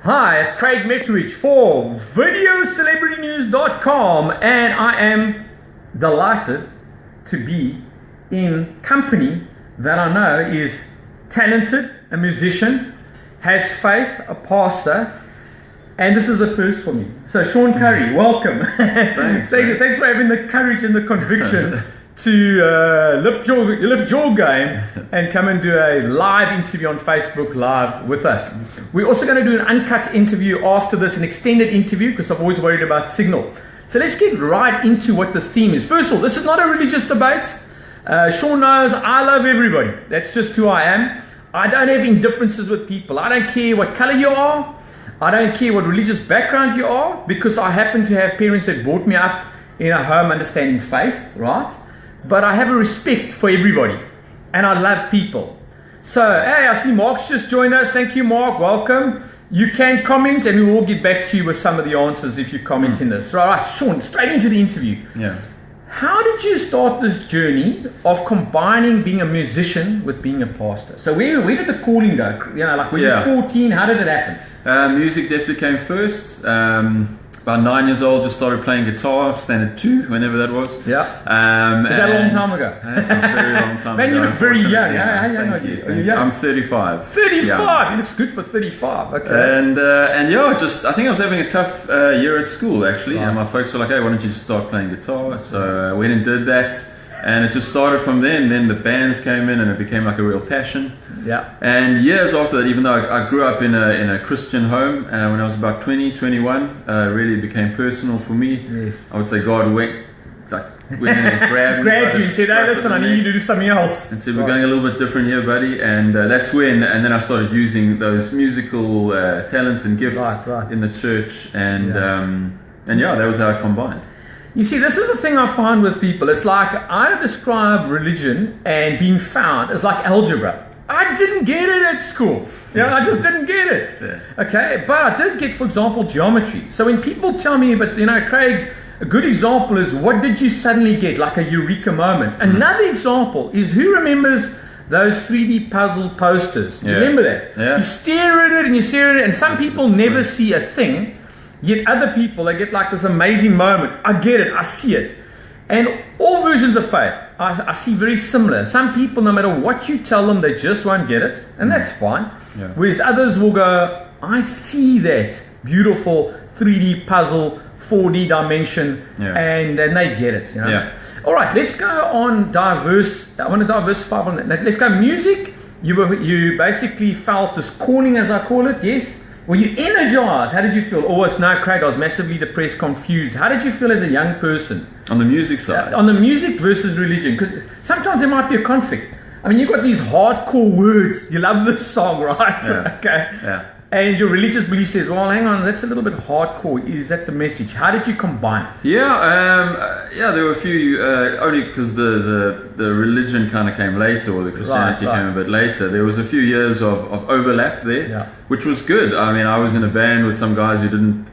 Hi, it's Craig Metrowich for VideoCelebrityNews.com, and I am delighted to be in company that I know is talented, a musician, has faith, a pastor, and this is the first for me. So Sean Curry, welcome. Thanks Thanks for having the courage and the conviction to lift your game and come and do a live interview on Facebook Live with us. We're also going to do an uncut interview after this, an extended interview, because I've always worried about signal. So let's get right into what the theme is. First of all, this is not a religious debate. Sean knows I love everybody. That's just who I am. I don't have indifferences with people. I don't care what color you are. I don't care what religious background you are, because I happen to have parents that brought me up in a home understanding faith, right? But I have a respect for everybody, and I love people. So, hey, I see Mark's just joined us. Thank you, Mark. Welcome. You can comment, and we will get back to you with some of the answers if you comment in this. Right, Sean, straight into the interview. Yeah. How did you start this journey of combining being a musician with being a pastor? So where did the calling go? You know, like when you were 14, how did it happen? Music definitely came first. About 9 years old, just started playing guitar, standard 2, whenever that was. Yeah. Is that a long time ago? That's a very long time Man, ago. you look very young. Yeah, How young are you? Are you young? I'm 35. 35? Yeah. He looks good for 35. Okay. And yeah, I think I was having a tough year at school, actually. Right. And my folks were like, hey, why don't you just start playing guitar? So I went and did that. And it just started from there, and then the bands came in, and it became like a real passion. Yeah. And years after that, even though I grew up in a Christian home, when I was about 20, 21, really it became personal for me. Yes. I would say God went in and grabbed me. Grabbed you and said, hey, listen, I need you to do something else. And said, we're going a little bit different here, buddy. And that's when, and then I started using those musical talents and gifts in the church. And yeah, that was how I combined. You see, this is the thing I find with people. It's like I describe religion and being found as like algebra. I didn't get it at school. I just didn't get it. Yeah. Okay, but I did get, for example, geometry. So when people tell me, but Craig, a good example is what did you suddenly get, like a eureka moment. Another example is, who remembers those 3D puzzle posters? You remember that? Yeah. You stare at it and you stare at it, and some people never see a thing. Yet other people, they get like this amazing moment. I get it, I see it. And all versions of faith, I see very similar. Some people, no matter what you tell them, they just won't get it. And that's fine. Yeah. Whereas others will go, I see that beautiful 3D puzzle, 4D dimension, and they get it. Yeah. All right, let's go on diverse. I want to diversify on that. Let's go music. You basically felt this calling, as I call it, yes? Were you energized? How did you feel? Always, no, Craig, I was massively depressed, confused. How did you feel as a young person? On the music side? On the music versus religion. Because sometimes there might be a conflict. I mean, you've got these hardcore words. You love this song, right? Yeah. Okay. Yeah. And your religious belief says, well, hang on, that's a little bit hardcore. Is that the message? How did you combine it? Yeah, there were a few, only because the religion kind of came later, or the Christianity came a bit later. There was a few years of overlap there, which was good. I mean, I was in a band with some guys who didn't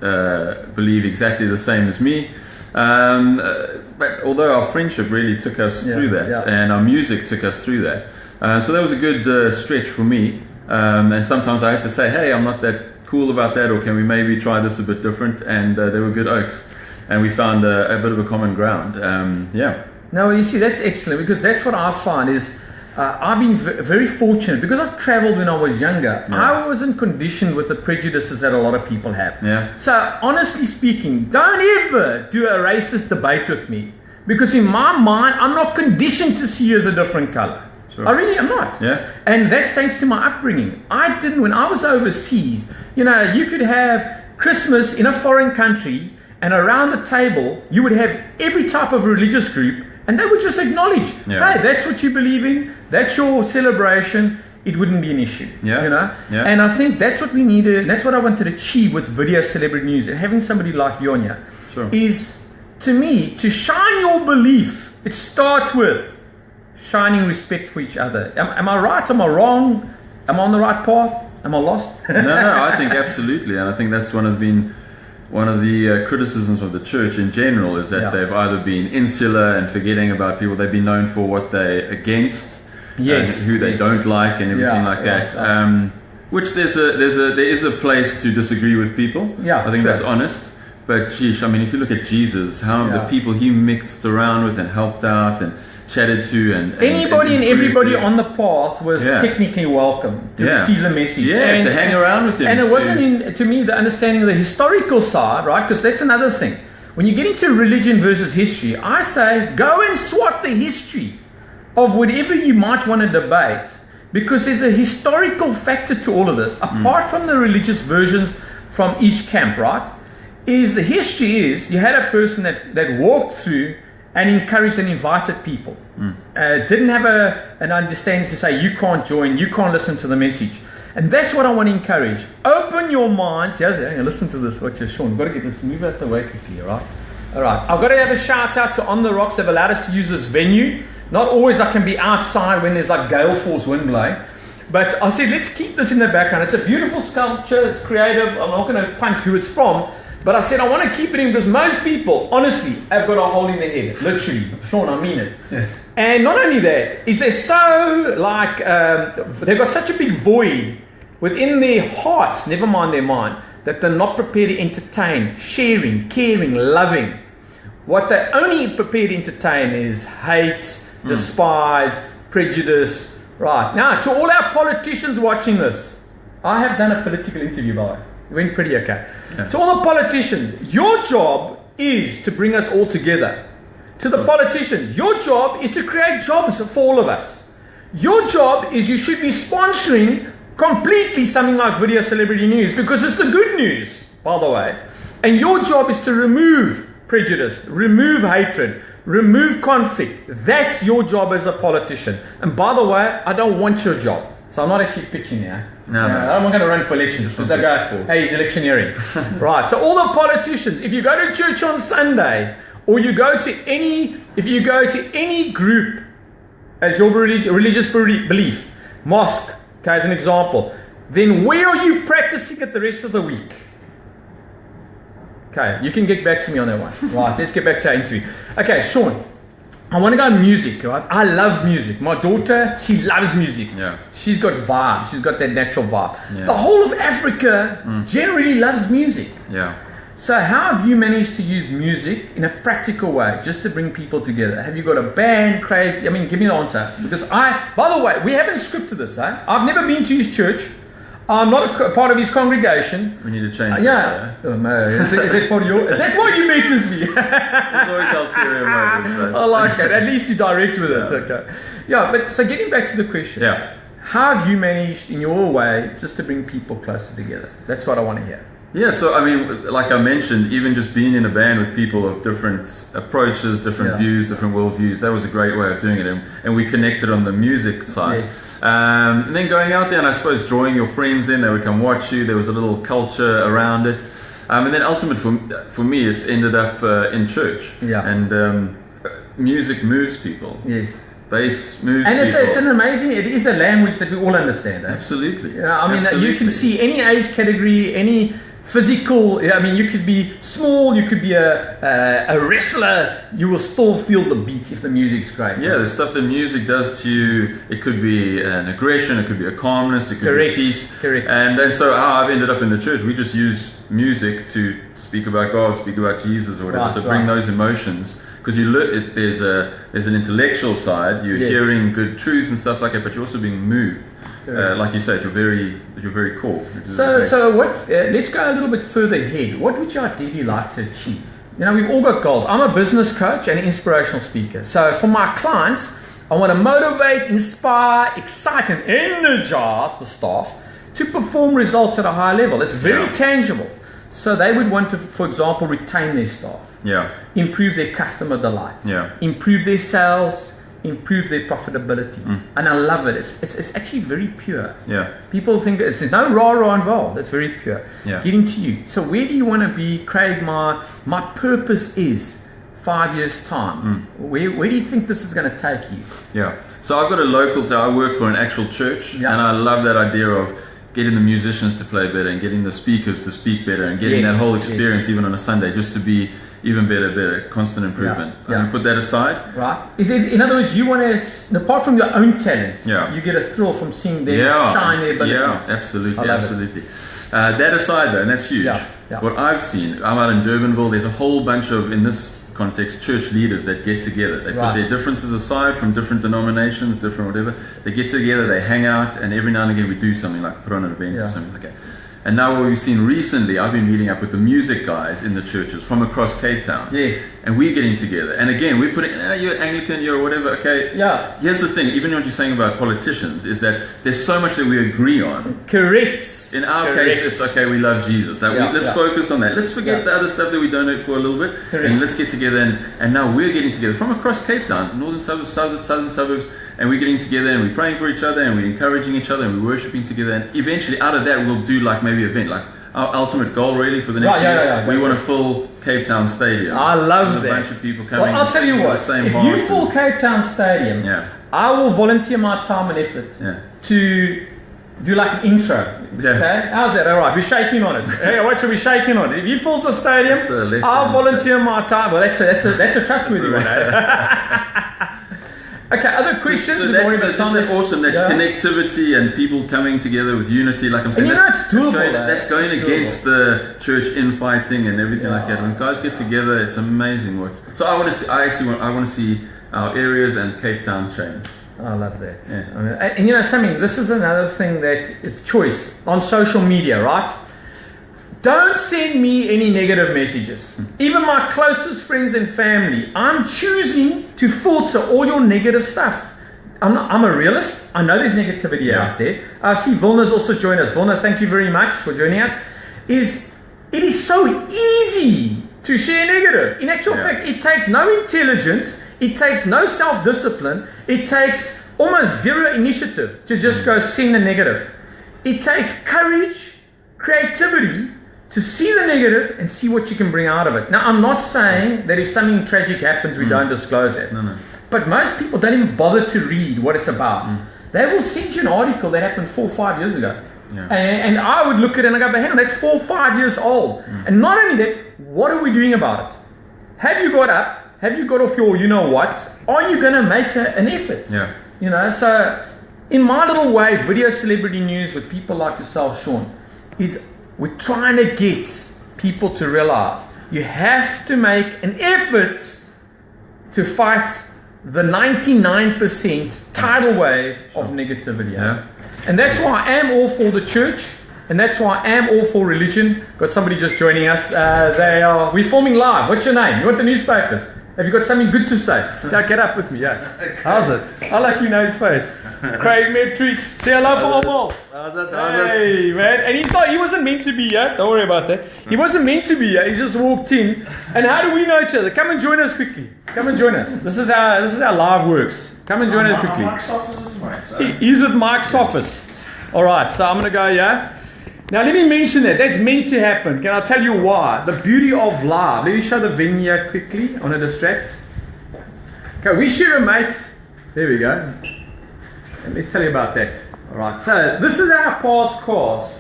believe exactly the same as me. But although our friendship really took us through that, and our music took us through that. So that was a good stretch for me. And sometimes I had to say, hey, I'm not that cool about that, or can we maybe try this a bit different? And they were good oaks, and we found a bit of a common ground. Now, you see, that's excellent, because that's what I find is I've been very fortunate, because I've traveled when I was younger. I wasn't conditioned with the prejudices that a lot of people have. So honestly speaking, don't ever do a racist debate with me, because in my mind, I'm not conditioned to see you as a different color. Sure. I really am not. And that's thanks to my upbringing. When I was overseas, you could have Christmas in a foreign country, and around the table, you would have every type of religious group, and they would just acknowledge, hey, that's what you believe in, that's your celebration. It wouldn't be an issue. And I think that's what we needed, and that's what I wanted to achieve with Video Celebrity News, and having somebody like you on here is, to me, to shine your belief. It starts with shining respect for each other. Am I right? Am I wrong? Am I on the right path? Am I lost? No, I think absolutely, and I think that's one of the criticisms of the church in general is that they've either been insular and forgetting about people. They've been known for what they're against, who they don't like, and everything like that. Which there is a place to disagree with people. Yeah, I think that's honest. But geez, I mean, if you look at Jesus, how the people he mixed around with and helped out and chatted to, and anybody and everybody on the path was technically welcome to receive the message. Yeah, to hang around with him. And it wasn't, to me, the understanding of the historical side, right? Because that's another thing. When you get into religion versus history, I say go and swat the history of whatever you might want to debate, because there's a historical factor to all of this, apart from the religious versions from each camp, right? Is the history is you had a person that walked through and encouraged and invited people. Didn't have an understanding to say you can't join, you can't listen to the message. And that's what I want to encourage. Open your minds. Yes, listen to this. Watch this, Sean. I've got to get this move out the way quickly, right? All right. I've got to have a shout out to On the Rocks. They've allowed us to use this venue. Not always I can be outside when there's like gale force wind blowing. But I said, let's keep this in the background. It's a beautiful sculpture. It's creative. I'm not going to punt who it's from. But I said, I want to keep it in because most people, honestly, have got a hole in their head. Literally. Sean, I mean it. Yeah. And not only that, is they're so like, they've got such a big void within their hearts, never mind their mind, that they're not prepared to entertain, sharing, caring, loving. What they're only prepared to entertain is hate, despise, prejudice. Right. Now, to all our politicians watching this, I have done a political interview, by the way. It went pretty okay. Yeah. To all the politicians, your job is to bring us all together. To the politicians, your job is to create jobs for all of us. Your job is you should be sponsoring completely something like Video Celebrity News, because it's the good news, by the way. And your job is to remove prejudice, remove hatred, remove conflict. That's your job as a politician. And by the way, I don't want your job. So I'm not actually pitching now. No. I'm not going to run for elections because they go, hey, he's electioneering. Right. So all the politicians, if you go to church on Sunday, or you go to any group as your religious belief, mosque, okay, as an example, then where are you practicing it the rest of the week? Okay, you can get back to me on that one. Right, let's get back to our interview. Okay, Sean, I want to go music, right? I love music. My daughter, she loves music. Yeah. She's got vibe. She's got that natural vibe. Yeah. The whole of Africa generally loves music. Yeah. So how have you managed to use music in a practical way just to bring people together? Have you got a band, Craig? I mean, give me the answer. Because by the way, we haven't scripted this, eh? I've never been to his church. I'm not a part of his congregation. We need to change that. Yeah. Oh, no. Is that why you met with me? There's always ulterior motives. I like it. At least you direct with it. Okay. Yeah, but so getting back to the question. Yeah. How have you managed in your way just to bring people closer together? That's what I want to hear. Yeah, so I mean, like I mentioned, even just being in a band with people of different approaches, different views, different worldviews, that was a great way of doing it. And we connected on the music side. Yes. And then going out there and I suppose drawing your friends in, they would come watch you. There was a little culture around it. And then ultimately for me, it's ended up in church. Yeah. And music moves people. Yes. Bass moves and people. And it's an amazing, it is a language that we all understand. Eh? Absolutely. I mean, absolutely. You can see any age category, any physical, I mean, you could be small, you could be a wrestler, you will still feel the beat if the music's great. Yeah, the stuff that music does to you, it could be an aggression, it could be a calmness, it could be peace. Correct. And so how I've ended up in the church, we just use music to speak about God, speak about Jesus or whatever, so bring those emotions. Because you look, there's an intellectual side, you're hearing good truths and stuff like that, but you're also being moved. Like you said, you're very core. So let's go a little bit further ahead. What would you ideally like to achieve? You know, we've all got goals. I'm a business coach and an inspirational speaker. So for my clients, I want to motivate, inspire, excite, and energize the staff to perform results at a high level. It's very tangible. So they would want to, for example, retain their staff. Yeah. Improve their customer delight. Yeah. Improve their sales. Improve their profitability. And I love it. It's actually very pure. Yeah. People think there's no rah-rah involved. It's very pure. Yeah. Getting to you. So where do you want to be, Craig? My purpose is 5 years time. Where do you think this is going to take you? Yeah. So I've got a local, I work for an actual church, and I love that idea of getting the musicians to play better and getting the speakers to speak better and getting that whole experience even on a Sunday just to be even better, constant improvement. And put that aside. Right. Is it, in other words, you want to, apart from your own talents, you get a thrill from seeing them shine their abilities. Yeah, absolutely. That aside, though, and that's huge. What I've seen, I'm out in Durbanville. There's a whole bunch of, in this context, church leaders that get together. They put their differences aside from different denominations, different whatever. They get together, they hang out, and every now and again we do something, like put on an event or something like that. And now what we've seen recently, I've been meeting up with the music guys in the churches from across Cape Town. Yes. And we're getting together. And again, we're putting, you're Anglican, you're whatever, okay. Yeah. Here's the thing, even what you're saying about politicians, is that there's so much that we agree on. Correct. In our case, it's okay, we love Jesus. Let's focus on that. Let's forget the other stuff that we donate for a little bit. Correct. And let's get together. And now we're getting together from across Cape Town, northern suburbs, southern suburbs. And we're getting together and we're praying for each other and we're encouraging each other and we're worshiping together. And eventually out of that, we'll do like maybe an event. Like our ultimate goal really for the next year, we want to fill Cape Town Stadium. I love that. A bunch of people coming. Well, I'll tell you what, if you fill Cape Town Stadium, I will volunteer my time and effort to do like an intro. Okay? How's that? All right, we're shaking on it. Hey, what should we shaking on it? If you fill the stadium, I'll volunteer my time. Well, that's a trustworthy one. Okay, other questions? So that's awesome, that connectivity and people coming together with unity, like I'm saying. And it's doable. That's going against the church infighting and everything like that. When guys get together, it's amazing work. So I want to see our areas and Cape Town change. I love that. Yeah. I mean, and you know something, this is another thing that choice on social media, right? Don't send me any negative messages. Even my closest friends and family, I'm choosing to filter all your negative stuff. I'm a realist. I know there's negativity out there. I see Vilna's also joined us. Vilna, thank you very much for joining us. It is so easy to share negative. In actual fact, it takes no intelligence. It takes no self-discipline. It takes almost zero initiative to just go send the negative. It takes courage, creativity, to see the negative and see what you can bring out of it. Now, I'm not saying that if something tragic happens, we don't disclose it. No. But most people don't even bother to read what it's about. They will send you an article that happened 4 or 5 years ago. Yeah. And I would look at it and I go, but hang on, that's 4 or 5 years old. And not only that, what are we doing about it? Have you got up? Have you got off your you-know-what? Are you going to make an effort? Yeah. You know, so in my little way, video celebrity news with people like yourself, Sean, is we're trying to get people to realize you have to make an effort to fight the 99% tidal wave of negativity. Yeah. And that's why I am all for the church, and that's why I am all for religion. Got somebody just joining us. We're filming live. What's your name? You want the newspapers? Have you got something good to say? Yeah, get up with me. Yeah. How's it? I like you know his face. Craig Metrowich. Say hello for Omo. How's it? Hey, man. And he wasn't meant to be here. Don't worry about that. He wasn't meant to be here. He just walked in. And how do we know each other? Come and join us quickly. Come and join us. This is how live works. Come and join us quickly. Mike's office is right, so. He's with Mike's office. All right. So I'm going to go here. Now let me mention that. That's meant to happen. Can I tell you why? The beauty of live. Let me show the venue here quickly. I want to distract. Okay, we share a mate. There we go. And let's tell you about that. Alright, so this is our paths cross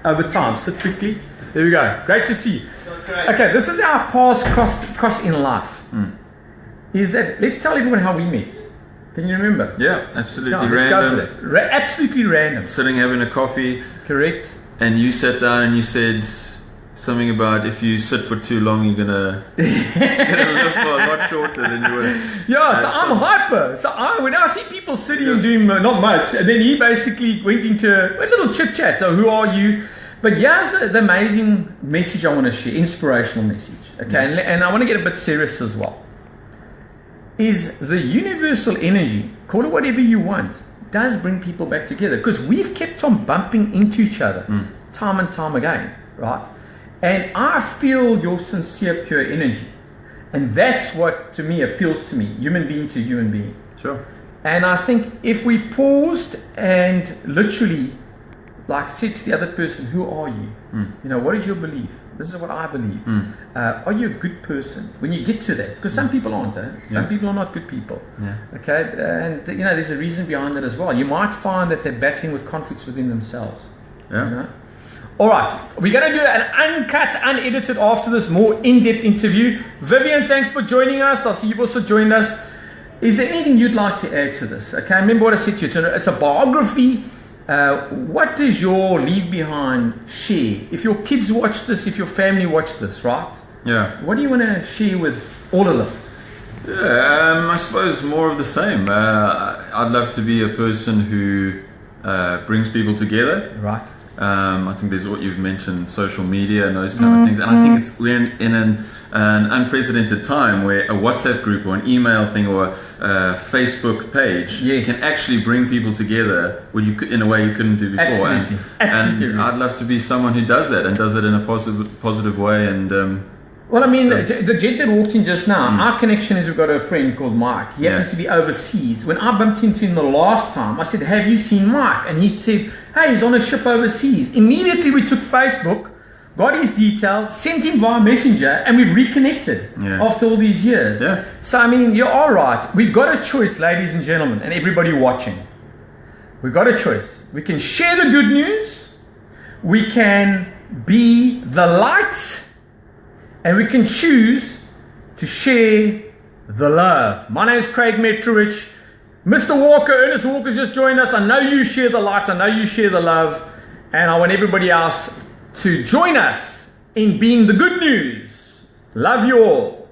over time. Sit quickly. There we go. Great to see you. Okay, this is our paths cross in life. Is that, let's tell everyone how we met. Can you remember? Yeah, absolutely random. Absolutely random. Sitting having a coffee. Correct. And you sat down and you said something about if you sit for too long, you're gonna live for a lot shorter than you were. Yeah, so I'm hyper. So when I see people sitting and doing not much, and then he basically went into a little chit chat. So who are you? But here's the amazing message I want to share, inspirational message. Okay, and I want to get a bit serious as well. Is the universal energy, call it whatever you want, does bring people back together, because we've kept on bumping into each other time and time again, right? And I feel your sincere, pure energy, and that's what to me appeals to me, human being to human being. Sure. And I think if we paused and literally like said to the other person, who are you? You know, what is your belief? This is what I believe. Are you a good person? When you get to that, because some people aren't. Some people are not good people. Yeah. Okay, and you know, there's a reason behind that as well. You might find that they're battling with conflicts within themselves. Yeah. You know? All right, we're going to do an uncut, unedited after this more in-depth interview. Vivian, thanks for joining us. I see you've also joined us. Is there anything you'd like to add to this? Okay, remember what I said to you. It's a biography. What does your leave behind share? If your kids watch this, if your family watch this, right? Yeah. What do you want to share with all of them? Yeah, I suppose more of the same. I'd love to be a person who brings people together. Right. I think there's what you've mentioned, social media and those kind of things. And I think we're in an unprecedented time where a WhatsApp group or an email thing or a Facebook page can actually bring people together in a way you couldn't do before. Absolutely. And I'd love to be someone who does that and does it in a positive way. And well, I mean, the gent that walked in just now, our connection is we've got a friend called Mike. He happens to be overseas. When I bumped into him the last time, I said, have you seen Mike? And he said, hey, he's on a ship overseas. Immediately we took Facebook, got his details, sent him via Messenger, and we've reconnected after all these years. Yeah. So, I mean, you're all right. We've got a choice, ladies and gentlemen, and everybody watching. We've got a choice. We can share the good news. We can be the light. And we can choose to share the love. My name is Craig Metrowich. Mr. Walker, Ernest Walker's just joined us. I know you share the light. I know you share the love. And I want everybody else to join us in being the good news. Love you all.